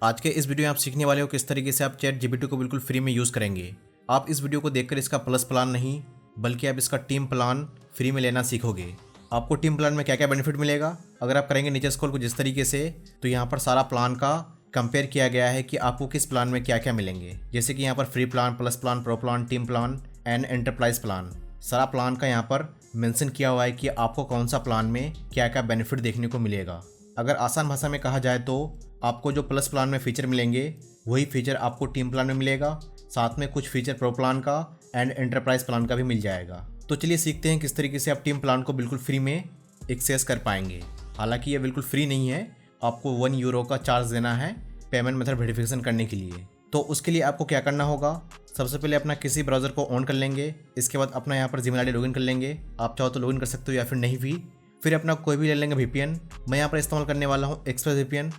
आज के इस वीडियो में आप सीखने वाले हो किस तरीके से आप चैट जीपीटी को बिल्कुल फ्री में यूज़ करेंगे। आप इस वीडियो को देखकर इसका प्लस प्लान नहीं बल्कि आप इसका टीम प्लान फ्री में लेना सीखोगे। आपको टीम प्लान में क्या क्या बेनिफिट मिलेगा अगर आप करेंगे नीचे स्क्रॉल कुछ इस तरीके से, तो यहाँ पर सारा प्लान का कंपेयर किया गया है कि आपको किस प्लान में क्या क्या मिलेंगे। जैसे कि यहाँ पर free plan, plus plan, pro plan, team plan and enterprise plan, सारा प्लान का यहाँ पर मेंशन किया हुआ है कि आपको कौन सा प्लान में क्या क्या बेनिफिट देखने को मिलेगा। अगर आसान भाषा में कहा जाए तो आपको जो प्लस प्लान में फ़ीचर मिलेंगे वही फीचर आपको टीम प्लान में मिलेगा, साथ में कुछ फीचर प्रो प्लान का एंड एंटरप्राइज प्लान का भी मिल जाएगा। तो चलिए सीखते हैं किस तरीके से आप टीम प्लान को बिल्कुल फ्री में एक्सेस कर पाएंगे। हालांकि ये बिल्कुल फ्री नहीं है, आपको €1 का चार्ज देना है पेमेंट मेथड वेरिफिकेशन करने के लिए। तो उसके लिए आपको क्या करना होगा, सबसे पहले अपना किसी ब्राउज़र को ऑन कर लेंगे। इसके बाद अपना यहाँ पर जीमेल आईडी लॉगिन कर लेंगे। आप चाहो तो लॉगिन कर सकते हो या फिर नहीं भी। फिर अपना कोई भी ले लेंगे VPN। मैं यहाँ पर इस्तेमाल करने वाला हूँ एक्सप्रेस VPN।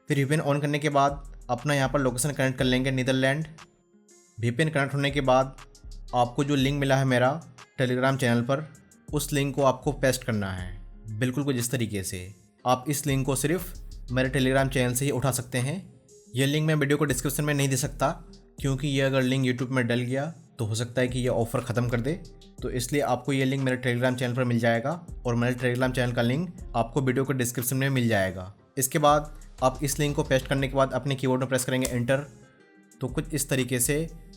फिर VPN ऑन करने के बाद अपना यहाँ पर लोकेशन कनेक्ट कर लेंगे नीदरलैंड। VPN कनेक्ट होने के बाद आपको जो लिंक मिला है मेरा टेलीग्राम चैनल पर, उस लिंक को आपको पेस्ट करना है बिल्कुल कुछ इस तरीके से। आप इस लिंक को सिर्फ मेरे टेलीग्राम चैनल से ही उठा सकते हैं। यह लिंक मैं वीडियो को डिस्क्रिप्शन में नहीं दे सकता, क्योंकि ये अगर लिंक यूट्यूब में डल गया तो हो सकता है कि ये ऑफ़र ख़त्म कर दे। तो इसलिए आपको ये लिंक मेरे टेलीग्राम चैनल पर मिल जाएगा और मेरे टेलीग्राम चैनल का लिंक आपको वीडियो के डिस्क्रिप्शन में मिल जाएगा। इसके बाद आप इस लिंक को पेस्ट करने के बाद अपने कीबोर्ड में प्रेस करेंगे एंटर। तो कुछ इस तरीके से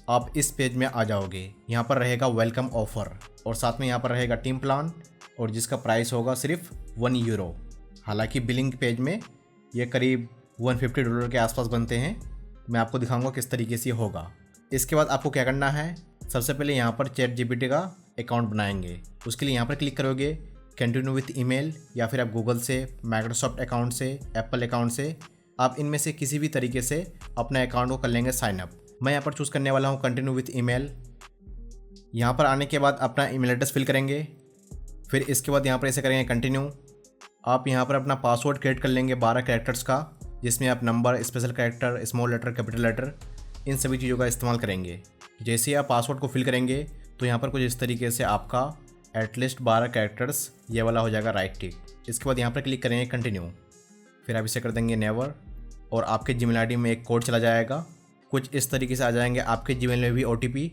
आप इस पेज में आ जाओगे। यहाँ पर रहेगा वेलकम ऑफ़र और साथ में यहाँ पर रहेगा टीम प्लान, और जिसका प्राइस होगा सिर्फ €1। हालांकि बिलिंग पेज में ये करीब $150 के आसपास बनते हैं। मैं आपको दिखाऊंगा किस तरीके से होगा। इसके बाद आपको क्या करना है, सबसे पहले यहाँ पर चैट जीपीटी का अकाउंट बनाएंगे। उसके लिए यहाँ पर क्लिक करोगे कंटिन्यू विथ ईमेल, या फिर आप गूगल से, माइक्रोसॉफ्ट अकाउंट से, एप्पल अकाउंट से, आप इनमें से किसी भी तरीके से अपने अकाउंट को कर लेंगे साइन अप। मैं यहाँ पर चूज़ करने वाला हूँ कंटिन्यू विथ ईमेल। यहाँ पर आने के बाद अपना ईमेल एड्रेस फिल करेंगे। फिर इसके बाद यहाँ पर ऐसे करेंगे कंटिन्यू। आप यहाँ पर अपना पासवर्ड क्रिएट कर लेंगे 12 कैरेक्टर्स का, जिसमें आप number, special character, small letter, capital letter, इन सभी चीज़ों का इस्तेमाल करेंगे। जैसे ही आप पासवर्ड को फिल करेंगे तो यहाँ पर कुछ इस तरीके से आपका एटलीस्ट 12 कैरेक्टर्स ये वाला हो जाएगा राइट टिक। इसके बाद यहाँ पर क्लिक करेंगे कंटिन्यू। फिर आप इसे कर देंगे नेवर, और आपके जीमेल आईडी में एक कोड चला जाएगा। कुछ इस तरीके से आ जाएंगे आपके जीमेल में भी OTP।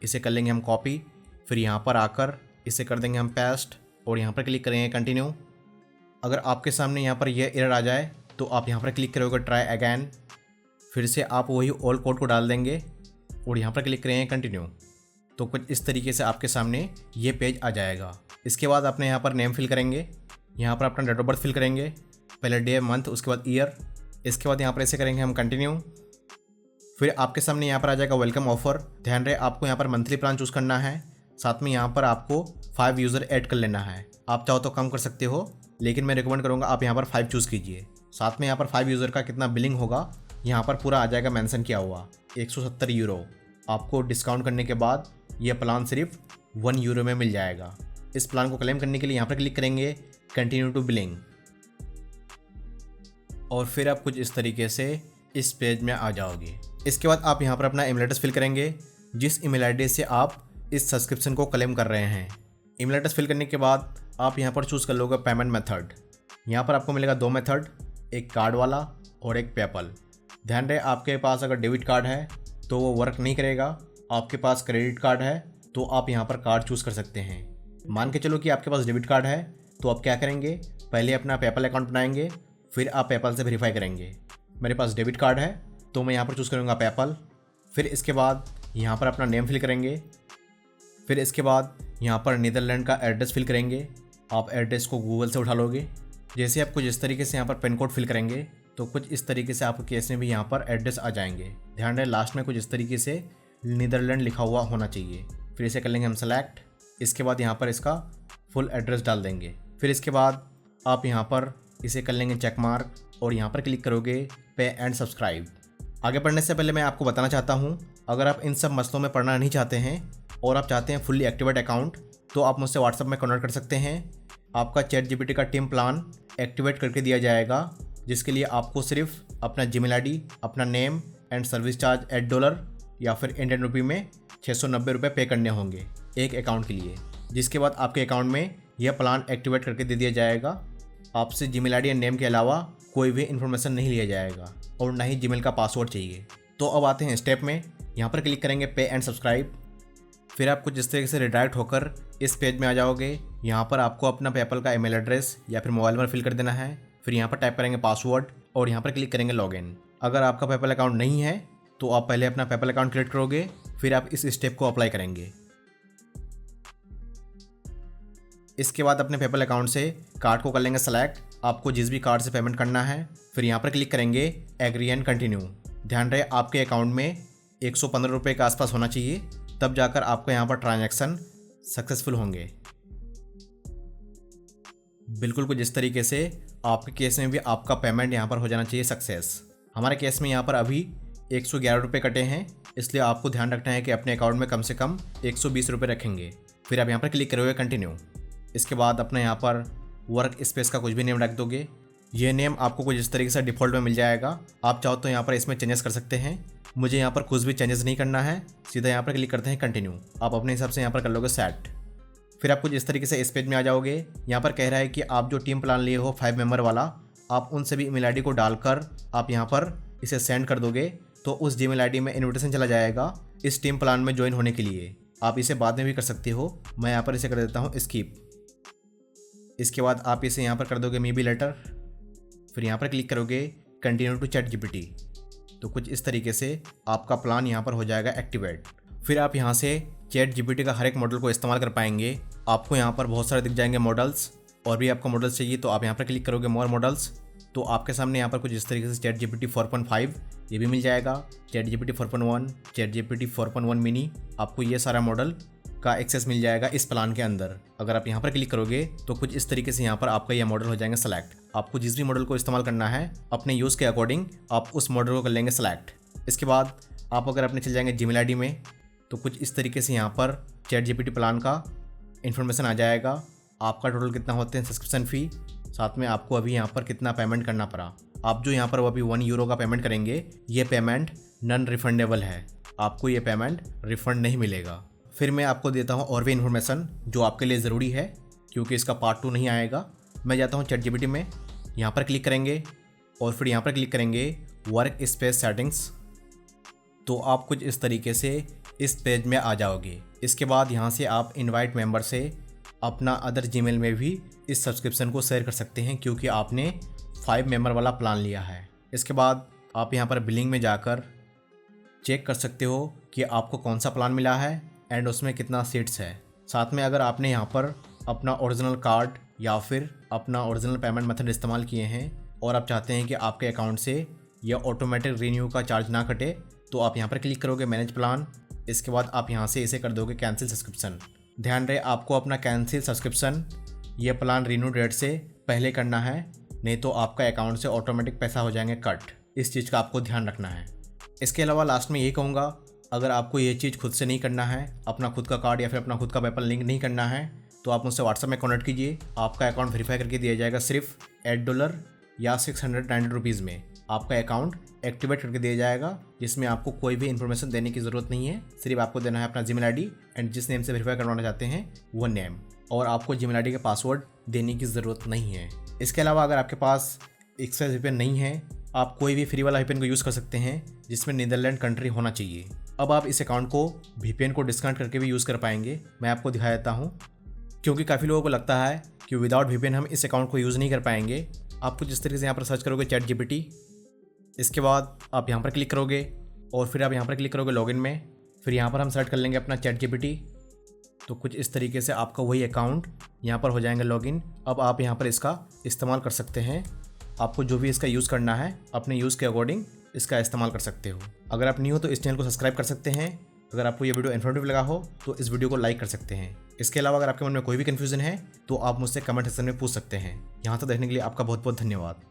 इसे कर लेंगे हम कॉपी। फिर यहाँ पर आकर इसे कर देंगे हम पेस्ट, और यहाँ पर क्लिक करेंगे कंटिन्यू। अगर आपके सामने यहाँ पर यह एरर आ जाए तो आप यहाँ पर क्लिक करोगे ट्राई अगैन। फिर से आप वही ओल्ड कोड को डाल देंगे और यहाँ पर क्लिक करेंगे कंटिन्यू। तो कुछ इस तरीके से आपके सामने ये पेज आ जाएगा। इसके बाद अपने यहाँ पर नेम फिल करेंगे। यहाँ पर अपना डेट ऑफ बर्थ फिल करेंगे, पहले डे, मंथ, उसके बाद ईयर। इसके बाद यहाँ पर ऐसे करेंगे हम कंटिन्यू। फिर आपके सामने यहाँ पर आ जाएगा वेलकम ऑफ़र। ध्यान रहे आपको यहाँ पर मंथली प्लान चूज़ करना है। साथ में यहाँ पर आपको 5 यूज़र ऐड कर लेना है। आप चाहो तो कम कर सकते हो, लेकिन मैं रिकमेंड करूँगा आप यहाँ पर 5 चूज़ कीजिए। साथ में यहाँ पर 5 यूज़र का कितना बिलिंग होगा यहाँ पर पूरा आ जाएगा मेंशन किया हुआ, €170। आपको डिस्काउंट करने के बाद यह प्लान सिर्फ €1 में मिल जाएगा। इस प्लान को क्लेम करने के लिए यहाँ पर क्लिक करेंगे कंटिन्यू टू बिलिंग, और फिर आप कुछ इस तरीके से इस पेज में आ जाओगे। इसके बाद आप यहाँ पर अपना ईमेल एड्रेस फिल करेंगे, जिस ईमेल आईडी से आप इस सब्सक्रिप्शन को क्लेम कर रहे हैं। ईमेल एड्रेस फिल करने के बाद आप यहाँ पर चूज़ कर लोगे पेमेंट मेथड। यहाँ पर आपको मिलेगा 2 मेथड, एक कार्ड वाला और एक पेपल। ध्यान रहे आपके पास अगर डेबिट कार्ड है तो वो वर्क नहीं करेगा। आपके पास क्रेडिट कार्ड है तो आप यहाँ पर कार्ड चूज़ कर सकते हैं। मान के चलो कि आपके पास डेबिट कार्ड है, तो आप क्या करेंगे, पहले अपना पेपल अकाउंट बनाएंगे, फिर आप पेपल से वेरीफाई करेंगे। मेरे पास डेबिट कार्ड है तो मैं यहाँ पर चूज़ करूँगा पेपल। फिर इसके बाद यहाँ पर अपना नेम फिल करेंगे। फिर इसके बाद यहाँ पर नीदरलैंड का एड्रेस फिल करेंगे। आप एड्रेस को गूगल से उठा लोगे। जैसे आप कुछ इस तरीके से यहाँ पर पिन कोड फिल करेंगे तो कुछ इस तरीके से आपके केस में भी यहाँ पर एड्रेस आ जाएंगे। ध्यान रहे लास्ट में कुछ इस तरीके से नीदरलैंड लिखा हुआ होना चाहिए। फिर इसे कर लेंगे हम सेलेक्ट। इसके बाद यहाँ पर इसका फुल एड्रेस डाल देंगे। फिर इसके बाद आप यहाँ पर इसे कर लेंगे चेक मार्क, और यहाँ पर क्लिक करोगे पे एंड सब्सक्राइब। आगे बढ़ने से पहले मैं आपको बताना चाहता हूँ, अगर आप इन सब मसलों में पढ़ना नहीं चाहते हैं और आप चाहते हैं फुल्ली एक्टिवेट अकाउंट, तो आप मुझसे व्हाट्सएप में कनेक्ट कर सकते हैं। आपका चैट जीपीटी का टीम प्लान एक्टिवेट करके दिया जाएगा, जिसके लिए आपको सिर्फ अपना जीमेल आईडी, अपना नेम एंड सर्विस चार्ज $8 या फिर इंडियन रुपये में ₹690 पे करने होंगे एक अकाउंट के लिए, जिसके बाद आपके अकाउंट में यह प्लान एक्टिवेट करके दे दिया जाएगा। आपसे जीमेल आईडी एंड नेम के अलावा कोई भी इन्फॉर्मेशन नहीं लिया जाएगा और ना ही जीमेल का पासवर्ड चाहिए। तो अब आते हैं स्टेप में। यहाँ पर क्लिक करेंगे पे एंड सब्सक्राइब। फिर आप कुछ इस तरीके से रिडायरेक्ट होकर इस पेज में आ जाओगे। यहाँ पर आपको अपना पेपल का ईमेल एड्रेस या फिर मोबाइल नंबर फिल कर देना है। फिर यहाँ पर टाइप करेंगे पासवर्ड और यहाँ पर क्लिक करेंगे लॉगिन। अगर आपका पेपल अकाउंट नहीं है तो आप पहले अपना पेपल अकाउंट क्रिएट करोगे, फिर आप इस स्टेप को अप्लाई करेंगे। इसके बाद अपने पेपल अकाउंट से कार्ड को कर लेंगे सेलेक्ट। आपको जिस भी कार्ड से पेमेंट करना है, फिर यहाँ पर क्लिक करेंगे एग्री एंड कंटिन्यू। ध्यान रहे आपके अकाउंट में 115 रुपये के आसपास होना चाहिए, तब जाकर आपको यहाँ पर ट्रांजैक्शन सक्सेसफुल होंगे। बिल्कुल कुछ इस तरीके से आपके केस में भी आपका पेमेंट यहाँ पर हो जाना चाहिए सक्सेस। हमारे केस में यहाँ पर अभी 111 रुपये कटे हैं, इसलिए आपको ध्यान रखना है कि अपने अकाउंट में कम से कम 120 रुपये रखेंगे। फिर आप यहाँ पर क्लिक करोगे कंटिन्यू। इसके बाद अपने यहाँ पर वर्क स्पेस का कुछ भी नेम रख दोगे। ये नेम आपको कुछ इस तरीके से डिफ़ॉल्ट में मिल जाएगा। आप चाहो तो यहाँ पर इसमें चेंजेस कर सकते हैं। मुझे यहाँ पर कुछ भी चेंजेस नहीं करना है, सीधा यहाँ पर क्लिक करते हैं कंटिन्यू। आप अपने हिसाब से यहाँ पर कर लोगे सेट। फिर आप कुछ इस तरीके से इस पेज में आ जाओगे। यहाँ पर कह रहा है कि आप जो टीम प्लान लिए हो 5 मेंबर वाला, आप उन सभी ईमेल आईडी को डालकर आप यहाँ पर इसे सेंड कर दोगे तो उस जीमेल आईडी में इन्विटेशन चला जाएगा इस टीम प्लान में ज्वाइन होने के लिए। आप इसे बाद में भी कर सकते हो, मैं यहाँ पर इसे कर देता हूँ स्किप। इसके बाद आप इसे यहाँ पर कर दोगे मे बी लेटर। फिर यहाँ पर क्लिक करोगे कंटिन्यू टू चैट जीपीटी। तो कुछ इस तरीके से आपका प्लान यहाँ पर हो जाएगा एक्टिवेट। फिर आप यहाँ से चैट जीपीटी का हर एक मॉडल को इस्तेमाल कर पाएंगे। आपको यहाँ पर बहुत सारे दिख जाएंगे मॉडल्स, और भी आपको मॉडल्स चाहिए तो आप यहाँ पर क्लिक करोगे मोर मॉडल्स। तो आपके सामने यहाँ पर कुछ इस तरीके से चैट जीपीटी 4.5 ये भी मिल जाएगा, chat GPT 4.1, chat GPT 4.1 mini. आपको ये सारा मॉडल का एक्सेस मिल जाएगा इस प्लान के अंदर। अगर आप यहाँ पर क्लिक करोगे तो कुछ इस तरीके से यहाँ पर आपका ये मॉडल हो जाएंगे सेलेक्ट। आपको जिस भी मॉडल को इस्तेमाल करना है अपने यूज़ के अकॉर्डिंग आप उस मॉडल को कर लेंगे सेलेक्ट। इसके बाद आप अगर अपने चल जाएंगे जीमेल आईडी में तो कुछ इस तरीके से यहाँ पर चैट जीपीटी प्लान का इन्फॉर्मेशन आ जाएगा। आपका टोटल कितना होते हैं सब्सक्रिप्शन फ़ी, साथ में आपको अभी यहाँ पर कितना पेमेंट करना पड़ा। आप जो यहाँ पर अभी 1 यूरो का पेमेंट करेंगे, ये पेमेंट नॉन रिफंडेबल है, आपको ये पेमेंट रिफंड नहीं मिलेगा। फिर मैं आपको देता हूँ और भी इन्फॉर्मेशन जो आपके लिए ज़रूरी है, क्योंकि इसका पार्ट 2 नहीं आएगा। मैं जाता हूँ चैट जीपीटी में, यहाँ पर क्लिक करेंगे और फिर यहाँ पर क्लिक करेंगे वर्क स्पेस सेटिंग्स। तो आप कुछ इस तरीके से इस पेज में आ जाओगे। इसके बाद यहाँ से आप इनवाइट मेंबर से अपना अदर जीमेल में भी इस सब्सक्रिप्शन को शेयर कर सकते हैं, क्योंकि आपने 5 मेंबर वाला प्लान लिया है। इसके बाद आप यहाँ पर बिलिंग में जाकर चेक कर सकते हो कि आपको कौन सा प्लान मिला है एंड उसमें कितना सीट्स है। साथ में अगर आपने यहाँ पर अपना ओरिजिनल कार्ड या फिर अपना ओरिजिनल पेमेंट मेथड इस्तेमाल किए हैं और आप चाहते हैं कि आपके अकाउंट से यह ऑटोमेटिक रीन्यू का चार्ज ना कटे, तो आप यहाँ पर क्लिक करोगे मैनेज प्लान। इसके बाद आप यहाँ से इसे कर दोगे कैंसिल सब्सक्रिप्शन। ध्यान रहे आपको अपना कैंसिल सब्सक्रिप्शन ये प्लान रीन्यू डेट से पहले करना है, नहीं तो आपका अकाउंट से ऑटोमेटिक पैसा हो जाएंगे कट। इस चीज़ का आपको ध्यान रखना है। इसके अलावा लास्ट में यही कहूँगा, अगर आपको ये चीज़ खुद से नहीं करना है, अपना खुद का कार्ड या फिर अपना खुद का पेपल लिंक नहीं करना है, तो आप मुझसे व्हाट्सएप में कॉन्टैक्ट कीजिए। आपका अकाउंट वेरीफाई करके दिया जाएगा सिर्फ $8 या 690 रुपीज़ में। आपका अकाउंट एक्टिवेट करके दिया जाएगा, जिसमें आपको कोई भी इन्फॉर्मेशन देने की ज़रूरत नहीं है। सिर्फ आपको देना है अपना जीमेल आईडी एंड जिस नेम से वेरीफाई करवाना चाहते हैं वो नेम, और आपको जीमेल आईडी के पासवर्ड देने की ज़रूरत नहीं है। इसके अलावा अगर आपके पास एक्सेस वीपीएन नहीं है, आप कोई भी फ्री वाला वीपीएन को यूज़ कर सकते हैं जिसमें नीदरलैंड कंट्री होना चाहिए। अब आप इस अकाउंट को वीपीएन को डिस्काउंट करके भी यूज़ कर पाएंगे। मैं आपको दिखा देता हूँ, क्योंकि काफ़ी लोगों को लगता है कि विदाउट वीपीएन हम इस अकाउंट को यूज़ नहीं कर पाएंगे। आप कुछ इस तरीके से यहाँ पर सर्च करोगे चैट जीपीटी। इसके बाद आप यहाँ पर क्लिक करोगे और फिर आप यहाँ पर क्लिक करोगे लॉगिन में। फिर यहाँ पर हम सर्च कर लेंगे अपना चैट जीपीटी। तो कुछ इस तरीके से आपका वही अकाउंट यहाँ पर हो जाएंगे लॉगिन। अब आप यहाँ पर इसका इस्तेमाल कर सकते हैं। आपको जो भी इसका यूज़ करना है अपने यूज़ के अकॉर्डिंग इसका इस्तेमाल कर सकते हो। अगर आप न्यू हो तो इस चैनल को सब्सक्राइब कर सकते हैं। अगर आपको ये वीडियो इन्फॉर्मेटिव लगा हो तो इस वीडियो को लाइक कर सकते हैं। इसके अलावा अगर आपके मन में कोई भी कन्फ्यूजन है तो आप मुझसे कमेंट सेक्शन में पूछ सकते हैं। यहाँ तक देखने के लिए आपका बहुत बहुत धन्यवाद।